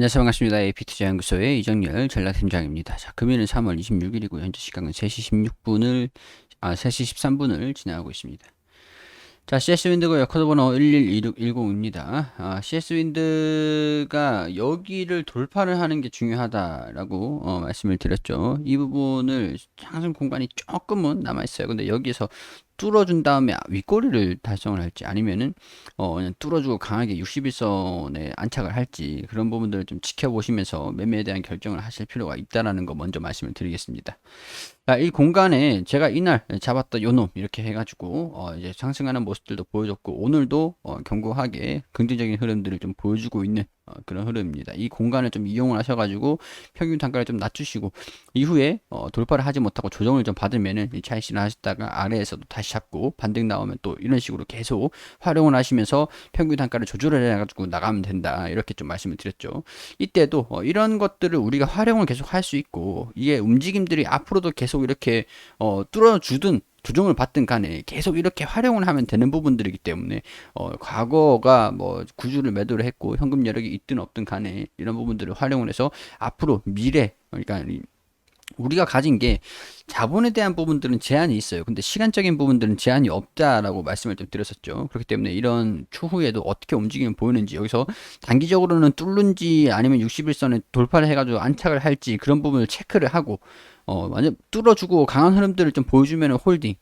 안녕하세요. 반갑습니다. AP투자연구소의 이정열 전략팀장입니다. 자, 금일은 3월 26일이고 현재 시각은 3시 16분을 3시 13분을 지나가고 있습니다. 자, CS윈드고요. 코드번호 112610입니다. CS윈드가 여기를 돌파를 하는 게 중요하다라고 말씀을 드렸죠. 이 부분을 상승 공간이 조금은 남아있어요. 근데 여기에서 뚫어준 다음에 윗꼬리를 달성을 할지 아니면은 그냥 뚫어주고 강하게 61선에 안착을 할지 그런 부분들을 좀 지켜보시면서 매매에 대한 결정을 하실 필요가 있다라는 거 먼저 말씀을 드리겠습니다. 자, 이 공간에 제가 이날 잡았던 요놈 이렇게 해가지고 이제 상승하는 모습들도 보여줬고 오늘도 견고하게 긍정적인 흐름들을 좀 보여주고 있는 그런 흐름입니다. 이 공간을 좀 이용을 하셔가지고 평균 단가를 좀 낮추시고 이후에 돌파를 하지 못하고 조정을 좀 받으면은 이 차익실을 하셨다가 아래에서도 다시 잡고 반등 나오면 또 이런 식으로 계속 활용을 하시면서 평균 단가를 조절을 해가지고 나가면 된다 이렇게 좀 말씀을 드렸죠. 이때도 이런 것들을 우리가 활용을 계속 할 수 있고 이게 움직임들이 앞으로도 계속 이렇게 뚫어주든 조정을 받든 간에 계속 이렇게 활용을 하면 되는 부분들이기 때문에 과거가 뭐 구주를 매도를 했고 현금 여력이 있든 없든 간에 이런 부분들을 활용을 해서 앞으로 미래 그러니까 우리가 가진 게 자본에 대한 부분들은 제한이 있어요. 근데 시간적인 부분들은 제한이 없다라고 말씀을 좀 드렸었죠. 그렇기 때문에 이런 추후에도 어떻게 움직이면 보이는지 여기서 단기적으로는 뚫는지 아니면 61선에 돌파를 해가지고 안착을 할지 그런 부분을 체크를 하고 완전 뚫어주고 강한 흐름들을 좀 보여주면 홀딩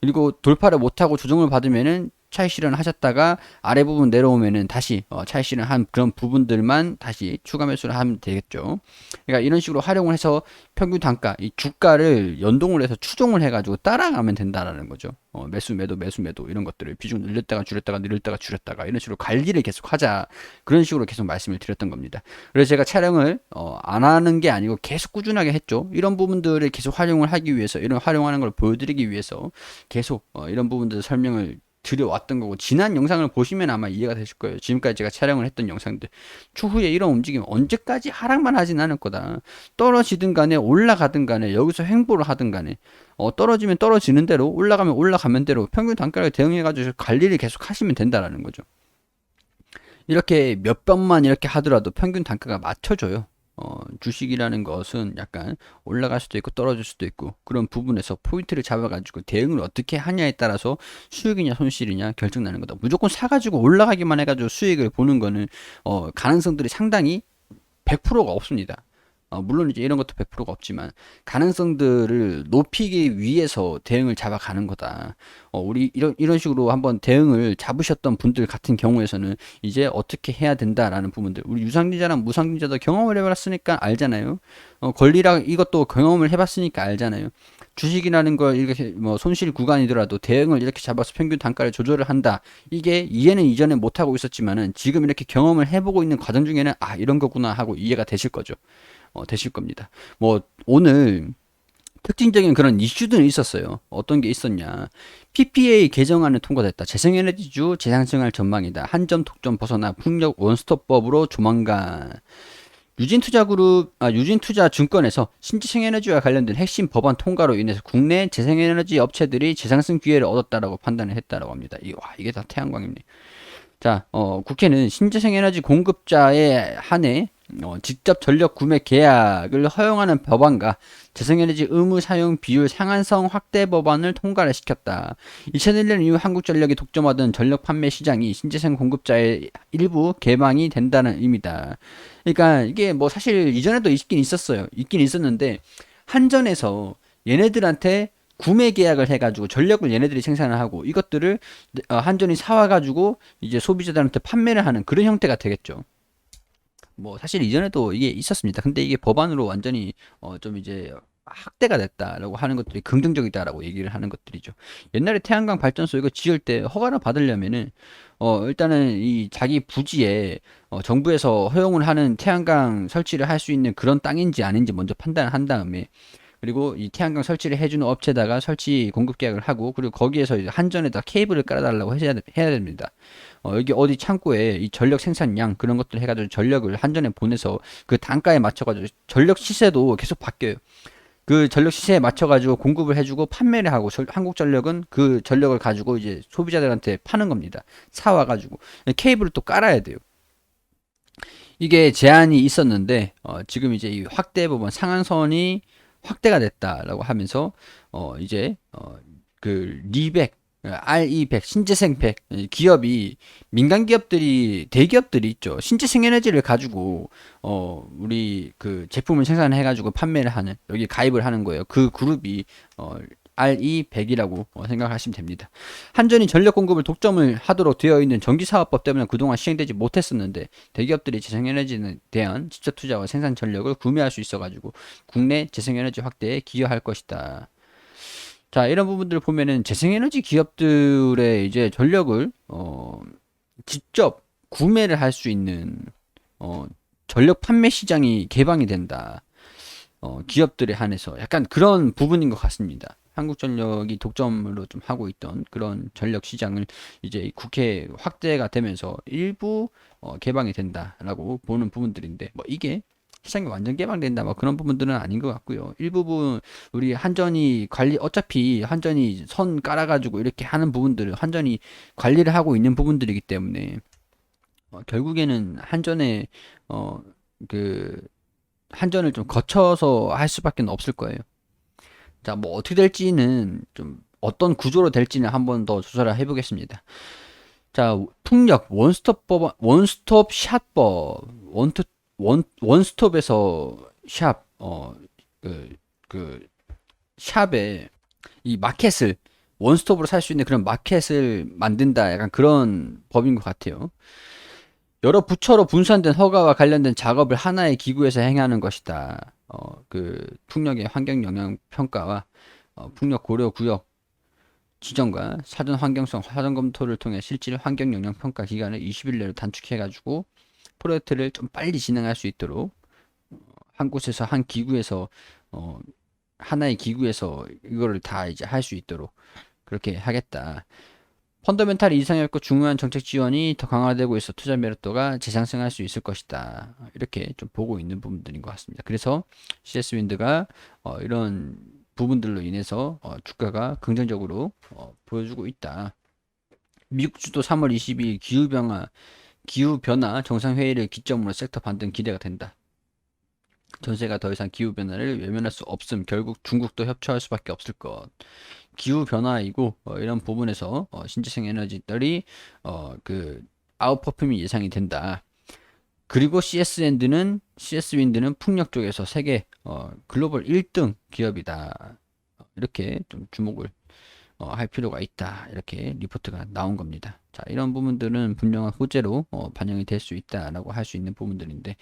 그리고 돌파를 못하고 조정을 받으면은 차익 실현을 하셨다가 아래 부분 내려오면은 다시 차익 실현한 그런 부분들만 다시 추가 매수를 하면 되겠죠. 그러니까 이런 식으로 활용을 해서 평균 단가, 이 주가를 연동을 해서 추종을 해가지고 따라가면 된다라는 거죠. 매수 매도 매수 매도 이런 것들을 비중 늘렸다가 줄였다가 늘렸다가 줄였다가 이런 식으로 관리를 계속 하자 그런 식으로 계속 말씀을 드렸던 겁니다. 그래서 제가 촬영을 안 하는 게 아니고 계속 꾸준하게 했죠. 이런 부분들을 계속 활용을 하기 위해서 이런 활용하는 걸 보여드리기 위해서 계속 이런 부분들 설명을 드려왔던 거고 지난 영상을 보시면 아마 이해가 되실 거예요. 지금까지 제가 촬영을 했던 영상들 추후에 이런 움직임 언제까지 하락만 하진 않을 거다. 떨어지든 간에 올라가든 간에 여기서 횡보를 하든 간에 떨어지면 떨어지는 대로 올라가면 올라가면 대로 평균 단가를 대응해 가지고 관리를 계속 하시면 된다라는 거죠. 이렇게 몇 번만 이렇게 하더라도 평균 단가가 맞춰져요. 주식이라는 것은 약간 올라갈 수도 있고 떨어질 수도 있고 그런 부분에서 포인트를 잡아가지고 대응을 어떻게 하냐에 따라서 수익이냐 손실이냐 결정나는 거다. 무조건 사가지고 올라가기만 해가지고 수익을 보는 거는 가능성들이 상당히 100%가 없습니다. 물론 이제 이런 것도 100%가 없지만 가능성들을 높이기 위해서 대응을 잡아가는 거다. 우리 이런 식으로 한번 대응을 잡으셨던 분들 같은 경우에서는 이제 어떻게 해야 된다라는 부분들 우리 유상증자랑 무상증자도 경험을 해봤으니까 알잖아요. 권리랑 이것도 경험을 해봤으니까 알잖아요. 주식이라는 걸 이렇게 뭐 손실 구간이더라도 대응을 이렇게 잡아서 평균 단가를 조절을 한다. 이게 이해는 이전에 못하고 있었지만은 지금 이렇게 경험을 해보고 있는 과정 중에는 아 이런 거구나 하고 이해가 되실 거죠. 되실 겁니다. 뭐 오늘 특징적인 그런 이슈들이 있었어요. 어떤 게 있었냐. PPA 개정안을 통과됐다. 재생에너지주 재상승할 전망이다. 한 점 독점 벗어나 풍력 원스톱법으로 조만간. 유진투자증권에서 신재생에너지와 관련된 핵심 법안 통과로 인해서 국내 재생에너지 업체들이 재상승 기회를 얻었다라고 판단을 했다라고 합니다. 이게 다 태양광입네. 자, 국회는 신재생에너지 공급자에 한해 직접 전력 구매 계약을 허용하는 법안과 재생에너지 의무 사용 비율 상한선 확대 법안을 통과를 시켰다. 2001년 이후 한국전력이 독점하던 전력 판매 시장이 신재생 공급자의 일부 개방이 된다는 의미다. 그러니까 이게 뭐 사실 이전에도 있긴 있었어요. 있긴 있었는데 한전에서 얘네들한테 구매 계약을 해가지고 전력을 얘네들이 생산을 하고 이것들을 한전이 사와가지고 이제 소비자들한테 판매를 하는 그런 형태가 되겠죠. 뭐 사실 이전에도 이게 있었습니다. 근데 이게 법안으로 완전히 좀 이제 확대가 됐다라고 하는 것들이 긍정적이다라고 얘기를 하는 것들이죠. 옛날에 태양광 발전소 이거 지을 때 허가를 받으려면은 일단은 이 자기 부지에 정부에서 허용을 하는 태양광 설치를 할 수 있는 그런 땅인지 아닌지 먼저 판단을 한 다음에 그리고 이 태양광 설치를 해주는 업체다가 설치 공급 계약을 하고 그리고 거기에서 이제 한전에다 케이블을 깔아달라고 해야 됩니다. 여기 어디 창고에 이 전력 생산량 그런 것들 해가지고 전력을 한전에 보내서 그 단가에 맞춰가지고 전력 시세도 계속 바뀌어요. 그 전력 시세에 맞춰가지고 공급을 해주고 판매를 하고 한국전력은 그 전력을 가지고 이제 소비자들한테 파는 겁니다. 사와가지고 케이블을 또 깔아야 돼요. 이게 제한이 있었는데 지금 이제 이 확대 부분 상한선이 확대가 됐다라고 하면서 이제 그 리백 R200 신재생100 기업이 민간 기업들이 대기업들이 있죠. 신재생 에너지를 가지고 우리 그 제품을 생산해 가지고 판매를 하는 여기 가입을 하는 거예요. 그 그룹이 RE100이라고 생각하시면 됩니다. 한전이 전력 공급을 독점을 하도록 되어 있는 전기사업법 때문에 그동안 시행되지 못했었는데 대기업들이 재생에너지에 대한 직접 투자와 생산 전력을 구매할 수 있어가지고 국내 재생에너지 확대에 기여할 것이다. 자, 이런 부분들을 보면은 재생에너지 기업들의 이제 전력을 직접 구매를 할 수 있는 어, 전력 판매 시장이 개방이 된다. 기업들에 한해서 약간 그런 부분인 것 같습니다. 한국전력이 독점으로 좀 하고 있던 그런 전력 시장을 이제 국회 확대가 되면서 일부 개방이 된다라고 보는 부분들인데 뭐 이게 시장이 완전 개방된다 뭐 그런 부분들은 아닌 것 같고요. 일부분 우리 한전이 관리 어차피 한전이 선 깔아가지고 이렇게 하는 부분들을 한전이 관리를 하고 있는 부분들이기 때문에 결국에는 한전의 그 한전을 좀 거쳐서 할 수밖에 없을 거예요. 자, 뭐 어떻게 될지는 좀 어떤 구조로 될지는 한번 더 조사를 해보겠습니다. 자, 풍력 원스톱 샷법 원스톱에서 샵 그, 그 샵에 이 마켓을 원스톱으로 살 수 있는 그런 마켓을 만든다 약간 그런 법인 것 같아요. 여러 부처로 분산된 허가와 관련된 작업을 하나의 기구에서 행하는 것이다. 그 풍력의 환경 영향 평가와 풍력 고려 구역 지정과 사전 환경성 사전 검토를 통해 실질 환경 영향 평가 기간을 20일 내로 단축해 가지고 프로젝트를 좀 빨리 진행할 수 있도록 한 곳에서 한 기구에서 어, 하나의 기구에서 이거를 다 이제 할 수 있도록 그렇게 하겠다. 펀더멘탈 이상이었고 중요한 정책 지원이 더 강화되고 있어 투자 매력도가 재상승할 수 있을 것이다. 이렇게 좀 보고 있는 부분들인 것 같습니다. 그래서 CS 윈드가 이런 부분들로 인해서 주가가 긍정적으로 보여주고 있다. 미국 주도 3월 22일 기후변화 정상회의를 기점으로 섹터 반등 기대가 된다. 전세가 더 이상 기후변화를 외면할 수 없음. 결국 중국도 협조할 수밖에 없을 것. 기후변화이고 이런 부분에서 신재생 에너지들이 그 아웃퍼폼이 예상이 된다. 그리고 CS 윈드는 풍력 쪽에서 세계 글로벌 1등 기업이다. 이렇게 좀 주목을 할 필요가 있다. 이렇게 리포트가 나온 겁니다. 자, 이런 부분들은 분명한 호재로 반영이 될 수 있다라고 할 수 있는 부분들인데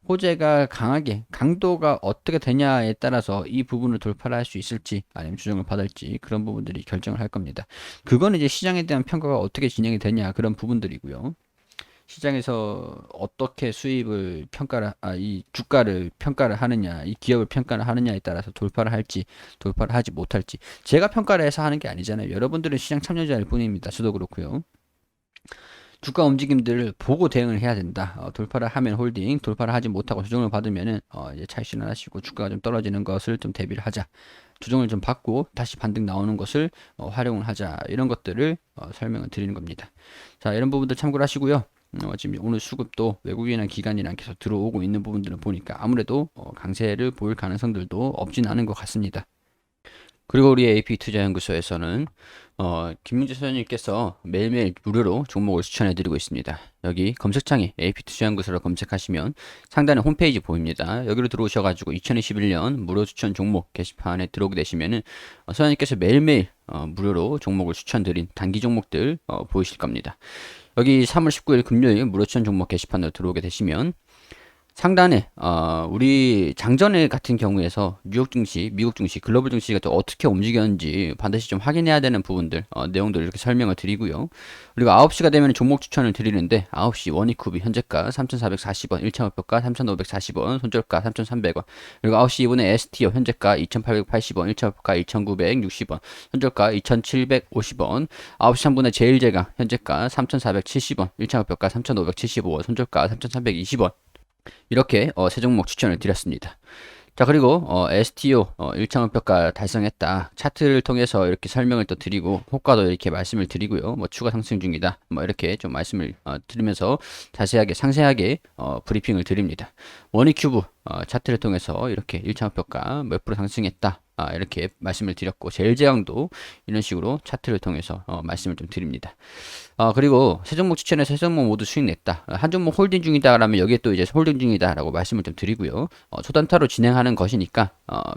호재가 강하게 강도가 어떻게 되냐에 따라서 이 부분을 돌파를 할 수 있을지 아니면 주정을 받을지 그런 부분들이 결정을 할 겁니다. 그거는 이제 시장에 대한 평가가 어떻게 진행이 되냐 그런 부분들이고요. 시장에서 어떻게 수입을 이 주가를 평가를 하느냐, 이 기업을 평가를 하느냐에 따라서 돌파를 할지, 돌파를 하지 못할지. 제가 평가를 해서 하는 게 아니잖아요. 여러분들은 시장 참여자일 뿐입니다. 저도 그렇고요. 주가 움직임들을 보고 대응을 해야 된다. 돌파를 하면 홀딩, 돌파를 하지 못하고 조정을 받으면은 이제 차익 실현하시고 주가가 좀 떨어지는 것을 좀 대비를 하자. 조정을 좀 받고 다시 반등 나오는 것을 활용을 하자. 이런 것들을 설명을 드리는 겁니다. 자, 이런 부분들 참고를 하시고요. 지금 오늘 수급도 외국인이나 기관이랑 계속 들어오고 있는 부분들을 보니까 아무래도 강세를 보일 가능성들도 없진 않은 것 같습니다. 그리고 우리 AP투자연구소에서는 김민재 소장님께서 매일매일 무료로 종목을 추천해드리고 있습니다. 여기 검색창에 AP투자연구소로 검색하시면 상단에 홈페이지 보입니다. 여기로 들어오셔가지고 2021년 무료 추천 종목 게시판에 들어오게 되시면은 소장님께서 매일매일 무료로 종목을 추천드린 단기 종목들 보이실 겁니다. 여기 3월 19일 금요일 무료 추천 종목 게시판으로 들어오게 되시면 상단에 우리 장전일 같은 경우에서 뉴욕 증시, 미국 증시, 글로벌 증시가 또 어떻게 움직였는지 반드시 좀 확인해야 되는 부분들 내용들 이렇게 설명을 드리고요. 그리고 9시가 되면 종목 추천을 드리는데 9시 원익쿠비 현재가 3,440원, 1차 목표가 3,540원, 손절가 3,300원. 그리고 9시 2분에 STO 현재가 2,880원, 1차 목표가 2,960원, 손절가 2,750원. 9시 3분에 제일제강 현재가 3,470원, 1차 목표가 3,575원, 손절가 3,320원. 이렇게 세 종목 추천을 드렸습니다. 자, 그리고 STO 1차 목표가 달성했다. 차트를 통해서 이렇게 설명을 또 드리고 호가도 이렇게 말씀을 드리고요. 뭐 추가 상승 중이다. 뭐 이렇게 좀 말씀을 드리면서 자세하게 상세하게 브리핑을 드립니다. 원익큐브 차트를 통해서 이렇게 1차 목표가 몇 프로 상승했다. 이렇게 말씀을 드렸고 제일제왕도 이런 식으로 차트를 통해서 말씀을 좀 드립니다. 그리고 세 종목 추천해서 세 종목 모두 수익 냈다. 한 종목 홀딩 중이다라면 여기에 또 이제 홀딩 중이다라고 말씀을 좀 드리고요. 초단타로 진행하는 것이니까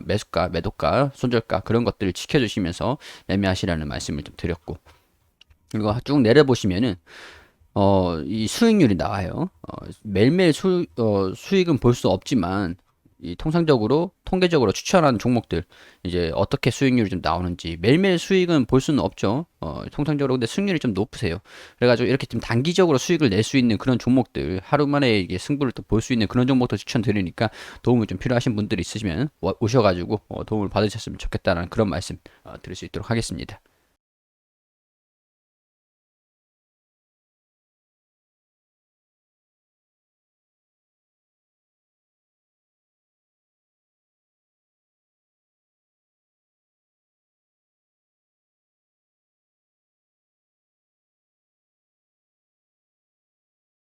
매수가, 매도가, 손절가 그런 것들을 지켜주시면서 매매하시라는 말씀을 좀 드렸고 그리고 쭉 내려보시면은 이 수익률이 나와요. 매일매일 수익은 볼 수 없지만 이 통상적으로 통계적으로 추천하는 종목들 이제 어떻게 수익률이 좀 나오는지 매일매일 수익은 볼 수는 없죠. 통상적으로 근데 수익률이 좀 높으세요. 그래가지고 이렇게 좀 단기적으로 수익을 낼 수 있는 그런 종목들 하루 만에 이게 승부를 또 볼 수 있는 그런 종목도 추천드리니까 도움을 좀 필요하신 분들이 있으시면 오셔가지고 도움을 받으셨으면 좋겠다는 그런 말씀 드릴 수 있도록 하겠습니다.